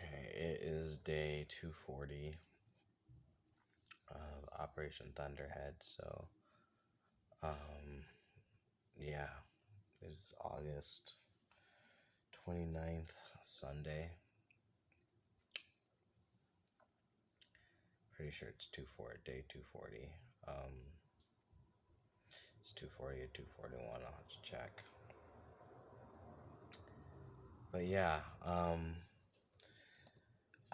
Okay, it is day 240 of Operation Thunderhead. Um, yeah, it's August 29th, Sunday. Pretty sure it's day 240. Um, it's 240 or 241. I'll have to check. But yeah,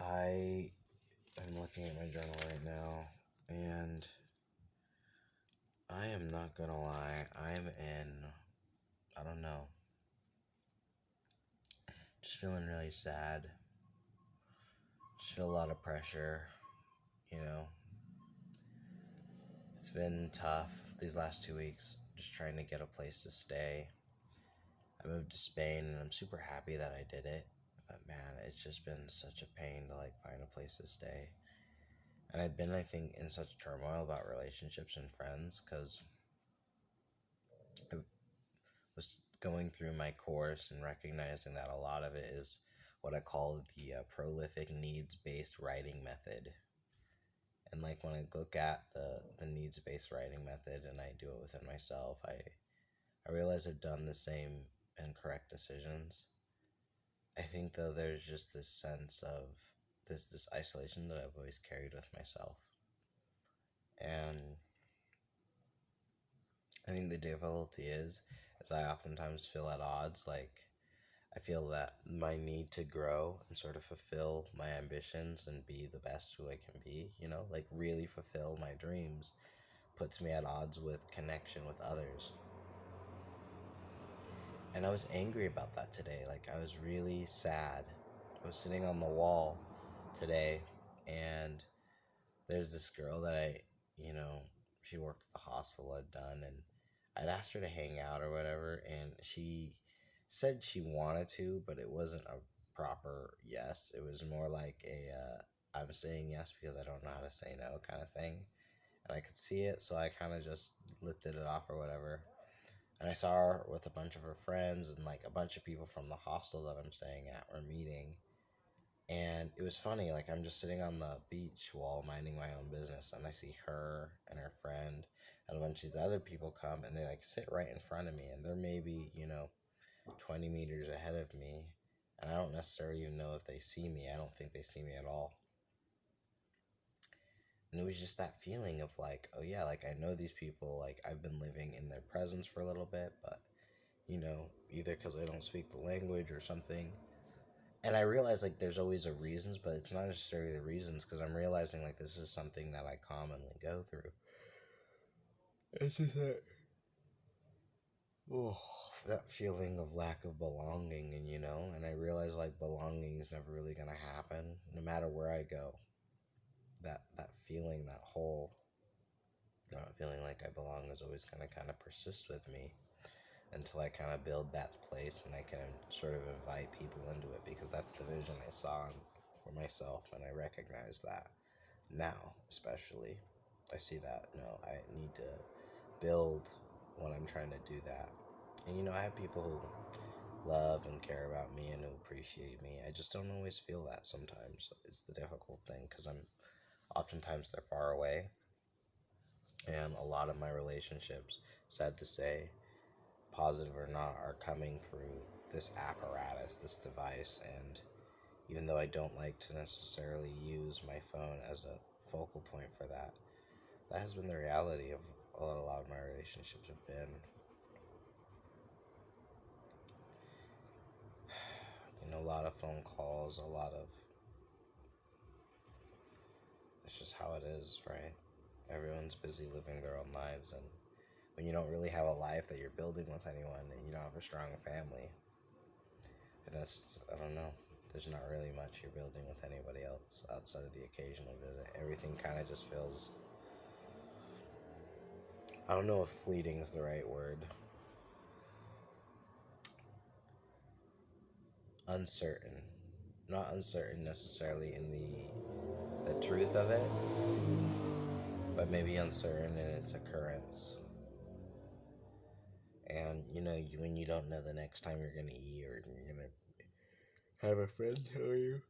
I am looking at my journal right now, and I am not gonna lie. I don't know, just feeling really sad. Just feel a lot of pressure, you know. It's been tough these last 2 weeks, just trying to get a place to stay. I moved to Spain and I'm super happy that I did it. But man, it's just been such a pain to find a place to stay. And I've been, I think, in such turmoil about relationships and friends because I was going through my course and recognizing that a lot of it is what I call the prolific needs-based writing method. And when I look at the needs-based writing method and I do it within myself, I realize I've done the same incorrect decisions. I think though there's just this sense of this isolation that I've always carried with myself. And I think the difficulty is I oftentimes feel at odds. I feel that my need to grow and sort of fulfill my ambitions and be the best who I can be, really fulfill my dreams, puts me at odds with connection with others. And I was angry about that today. I was really sad. I was sitting on the wall today, and there's this girl that she worked at the hospital I'd done, and I'd asked her to hang out or whatever, and she said she wanted to, but it wasn't a proper yes. It was more like I'm saying yes because I don't know how to say no kind of thing. And I could see it, so I kind of just lifted it off or whatever. And I saw her with a bunch of her friends and a bunch of people from the hostel that I'm staying at were meeting. And it was funny, I'm just sitting on the beach wall minding my own business, and I see her and her friend and a bunch of these other people come, and they sit right in front of me, and they're maybe 20 meters ahead of me, and I don't necessarily even know if they see me. I don't think they see me at all. And it was just that feeling of oh yeah, I know these people, I've been living in their presence for a little bit, but either because I don't speak the language or something. And I realize there's always a reasons, but it's not necessarily the reasons, because I'm realizing this is something that I commonly go through. It's just that feeling of lack of belonging, and I realize belonging is never really gonna happen, no matter where I go. That feeling, that whole feeling like I belong is always gonna kind of persist with me until I kind of build that place and I can sort of invite people into it, because that's the vision I saw for myself, and I recognize that now, especially. I see that, no, I need to build when I'm trying to do that. And I have people who love and care about me and who appreciate me. I just don't always feel that sometimes. It's the difficult thing, because oftentimes they're far away, and a lot of my relationships, sad to say, positive or not, are coming through this apparatus, this device. And even though I don't like to necessarily use my phone as a focal point for that, that has been the reality of what a lot of my relationships have been. A lot of phone calls, it's just how it is, right? Everyone's busy living their own lives, and when you don't really have a life that you're building with anyone, and you don't have a strong family, and I don't know, there's not really much you're building with anybody else outside of the occasional visit. Everything kind of just feels, I don't know if fleeting is the right word, uncertain. Not uncertain necessarily in the truth of it, but maybe uncertain in its occurrence. And when you don't know the next time you're gonna eat, or you're gonna have a friend tell you,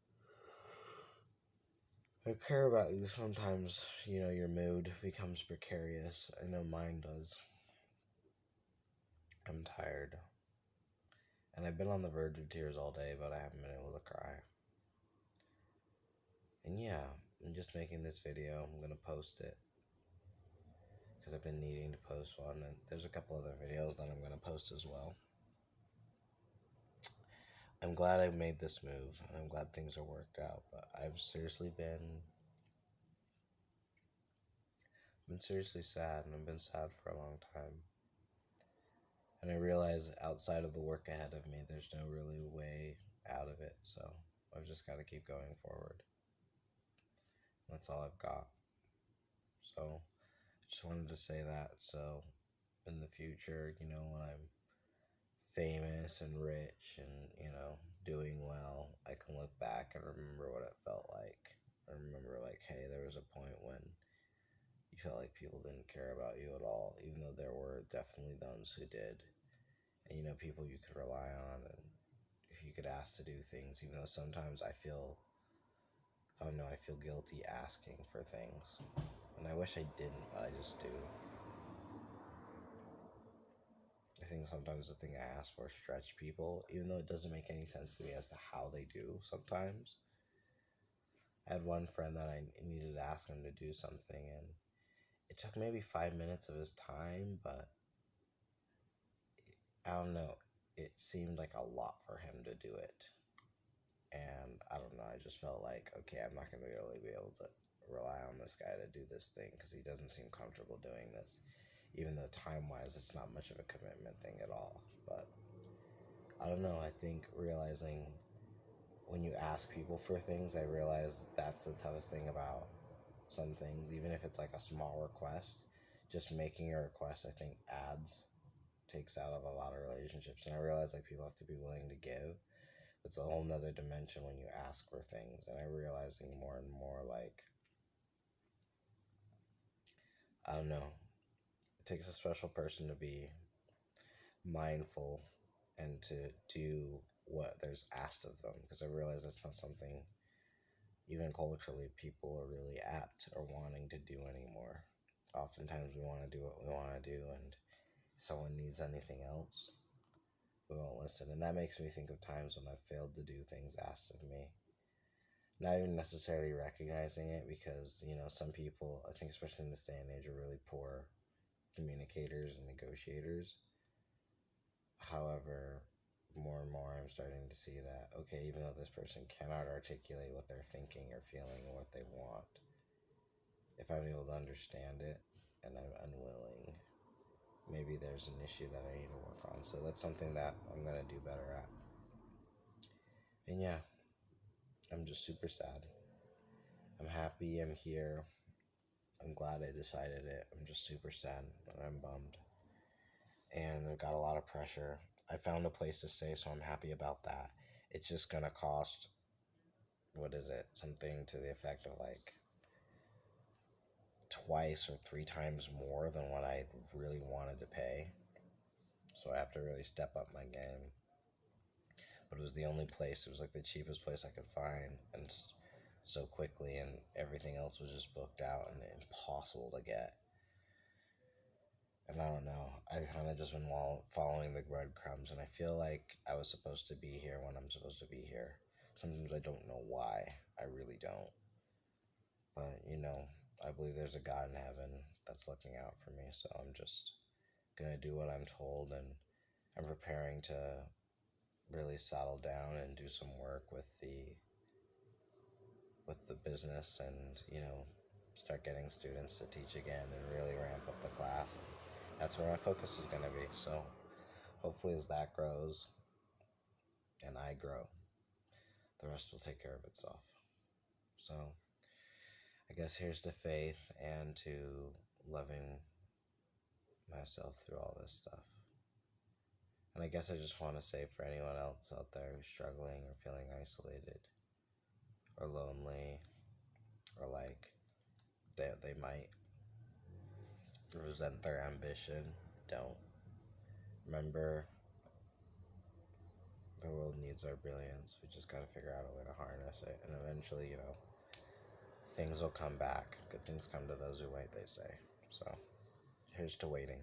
I care about you. Sometimes, your mood becomes precarious. I know mine does. I'm tired. And I've been on the verge of tears all day, but I haven't been able to cry. And yeah, I'm just making this video. I'm going to post it because I've been needing to post one. And there's a couple other videos that I'm going to post as well. I'm glad I made this move, and I'm glad things are worked out. But I've seriously been seriously sad, and I've been sad for a long time. And I realize outside of the work ahead of me, there's no really way out of it. So I've just got to keep going forward. That's all I've got. So I just wanted to say that. So in the future, when I'm famous and rich and, doing well, I can look back and remember what it felt like. I remember, like, hey, there was a point when you felt like people didn't care about you at all, even though there were definitely those who did. And, people you could rely on, and if you could ask to do things, even though sometimes I feel guilty asking for things. And I wish I didn't, but I just do. I think sometimes the thing I ask for stretch people, even though it doesn't make any sense to me as to how they do sometimes. I had one friend that I needed to ask him to do something, and it took maybe 5 minutes of his time, but I don't know, it seemed like a lot for him to do it. And I don't know, I just felt like, okay, I'm not going to really be able to rely on this guy to do this thing because he doesn't seem comfortable doing this. Even though time-wise, it's not much of a commitment thing at all. But I don't know, I think realizing when you ask people for things, I realize that's the toughest thing about some things, even if it's like a small request. Just making a request, I think, takes out of a lot of relationships. And I realize like people have to be willing to give. It's a whole nother dimension when you ask for things. And I'm realizing more and more like, I don't know, it takes a special person to be mindful and to do what there's asked of them, because I realize that's not something even culturally people are really apt or wanting to do anymore. Oftentimes we want to do what we want to do, and if someone needs anything else, we won't listen. And that makes me think of times when I've failed to do things asked of me. Not even necessarily recognizing it, because, some people, I think especially in this day and age, are really poor communicators and negotiators. However, more and more I'm starting to see that, okay, even though this person cannot articulate what they're thinking or feeling or what they want, if I'm able to understand it and I'm unwilling, maybe there's an issue that I need to work on. So that's something that I'm going to do better at. And yeah, I'm just super sad. I'm happy I'm here. I'm glad I decided it. I'm just super sad and I'm bummed. And I've got a lot of pressure. I found a place to stay, so I'm happy about that. It's just going to cost, what is it? Something to the effect of like twice or three times more than what I really wanted to pay. So I have to really step up my game. But it was the only place, it was like the cheapest place I could find, and so quickly, and everything else was just booked out and impossible to get. And I don't know, I've kind of just been following the breadcrumbs, and I feel like I was supposed to be here when I'm supposed to be here. Sometimes I don't know why, I really don't. But, I believe there's a God in heaven that's looking out for me, so I'm just gonna do what I'm told, and I'm preparing to really settle down and do some work with the business, and start getting students to teach again and really ramp up the class. And that's where my focus is going to be. So hopefully as that grows and I grow, the rest will take care of itself. So I guess here's to faith and to loving myself through all this stuff. And I guess I just want to say, for anyone else out there who's struggling or feeling isolated or lonely, or like they might resent their ambition, don't. Remember, the world needs our brilliance. We just gotta figure out a way to harness it. And eventually, things will come back. Good things come to those who wait, they say. So here's to waiting.